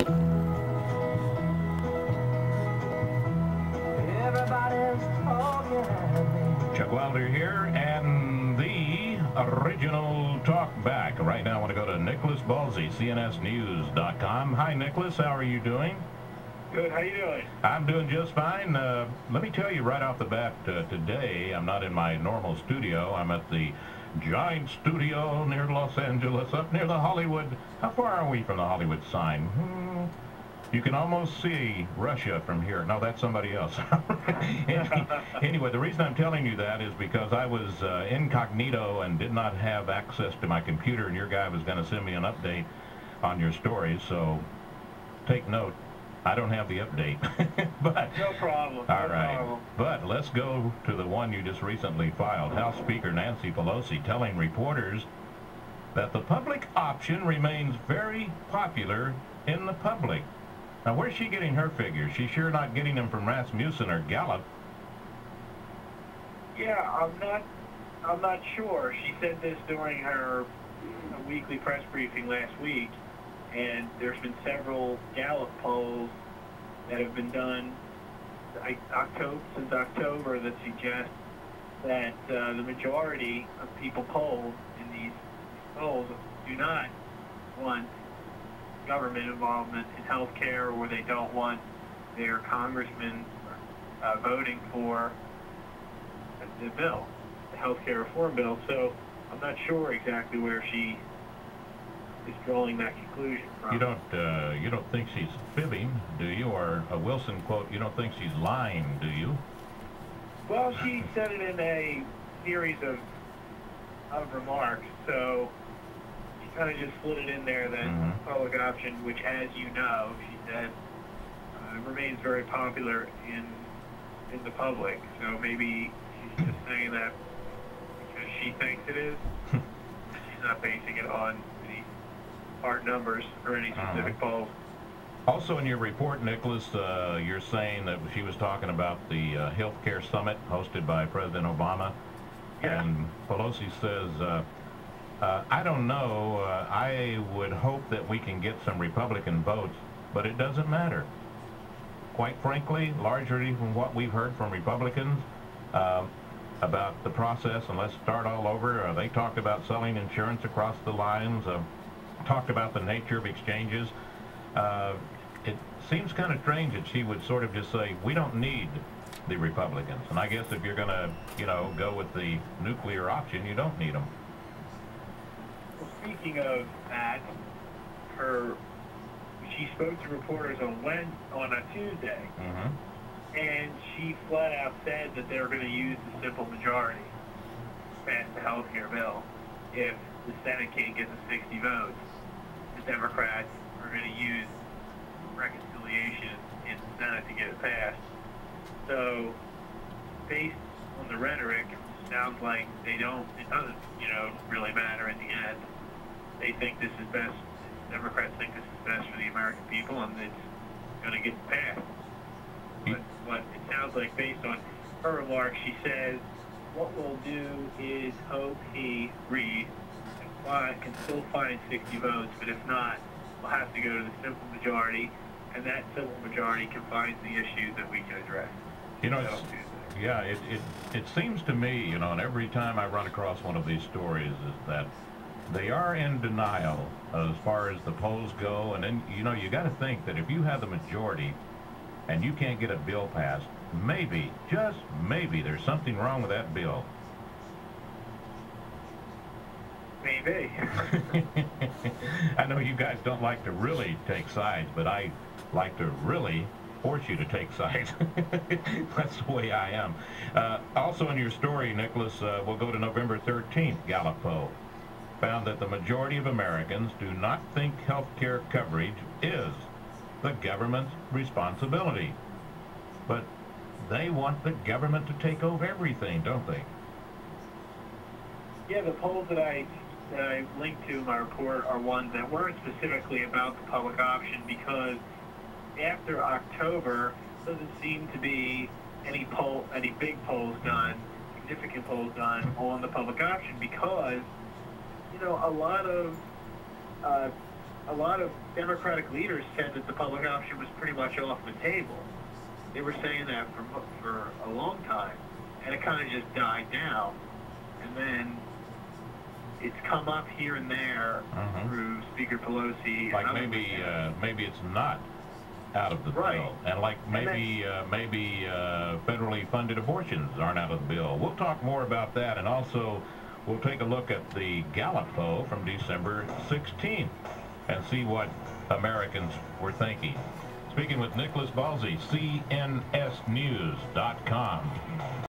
Everybody's talking at me. Chuck Wilder here, and the original talk back. Right now I want to go to Nicholas Ballasy, cnsnews.com. Hi, Nicholas. How are you doing? Good. How you doing? I'm doing just fine. Let me tell you right off the bat, today I'm not in my normal studio. I'm at the Giant Studio near Los Angeles, up near the Hollywood. How far are we from the Hollywood sign? You can almost see Russia from here. No, that's somebody else. Anyway, the reason I'm telling you that is because I was incognito and did not have access to my computer, and your guy was going to send me an update on your story, so take note. I don't have the update. But no problem. All right. But let's go to the one you just recently filed. House Speaker Nancy Pelosi telling reporters that the public option remains very popular in the public. Now, where's she getting her figures? She's sure not getting them from Rasmussen or Gallup. Yeah, I'm not sure. She said this during her weekly press briefing last week, and there's been several Gallup polls that have been done since October that suggest that the majority of people polled in these polls do not want government involvement in health care, or they don't want their congressmen voting for the bill, the health care reform bill. So I'm not sure exactly where she is drawing that conclusion from. You don't think she's fibbing, do you? Or a Wilson quote, you don't think she's lying, do you? Well, she said it in a series of remarks, so kind of just slid it in there that public option, which, as you know, she said, remains very popular in the public. So maybe she's just saying that because she thinks it is. She's not basing it on any hard numbers or any specific polls. Also in your report, Nicholas, you're saying that she was talking about the healthcare summit hosted by President Obama. Yeah. And Pelosi says, I don't know, I would hope that we can get some Republican votes, but it doesn't matter. Quite frankly, largely from what we've heard from Republicans about the process, and let's start all over, they talked about selling insurance across the lines, talked about the nature of exchanges. It seems kind of strange that she would sort of just say, we don't need the Republicans. And I guess if you're going to, go with the nuclear option, you don't need them. Well, speaking of that, she spoke to reporters on a Tuesday, and she flat out said that they were going to use the simple majority to pass the health care bill. If the Senate can't get the 60 votes, the Democrats are going to use reconciliation in the Senate to get it passed. So, based on the rhetoric, it sounds like it doesn't, really matter in the end. They think this is best, Democrats think this is best for the American people, and it's going to get passed. But it sounds like, based on her remarks, she says, what we'll do is hope he, Reid, can still find 60 votes, but if not, we'll have to go to the simple majority, and that simple majority can find the issues that we can address. It seems to me, and every time I run across one of these stories, is that they are in denial as far as the polls go. And then, you got to think that if you have the majority and you can't get a bill passed, maybe, just maybe, there's something wrong with that bill. Maybe. I know you guys don't like to really take sides, but I like to really force you to take sides. That's the way I am. Also in your story, Nicholas, we'll go to November 13th, Gallup poll found that the majority of Americans do not think health care coverage is the government's responsibility. But they want the government to take over everything, don't they? Yeah, the polls that I linked to in my report are ones that weren't specifically about the public option, because after October, there doesn't seem to be any big polls done, significant polls done on the public option, because a lot of a lot of Democratic leaders said that the public option was pretty much off the table. They were saying that for a long time, and it kind of just died down. And then it's come up here and there through Speaker Pelosi. Like maybe it's not out of the bill, and like maybe federally funded abortions aren't out of the bill. We'll talk more about that, and also we'll take a look at the Gallup poll from December 16th and see what Americans were thinking. Speaking with Nicholas Ballasy, CNSnews.com.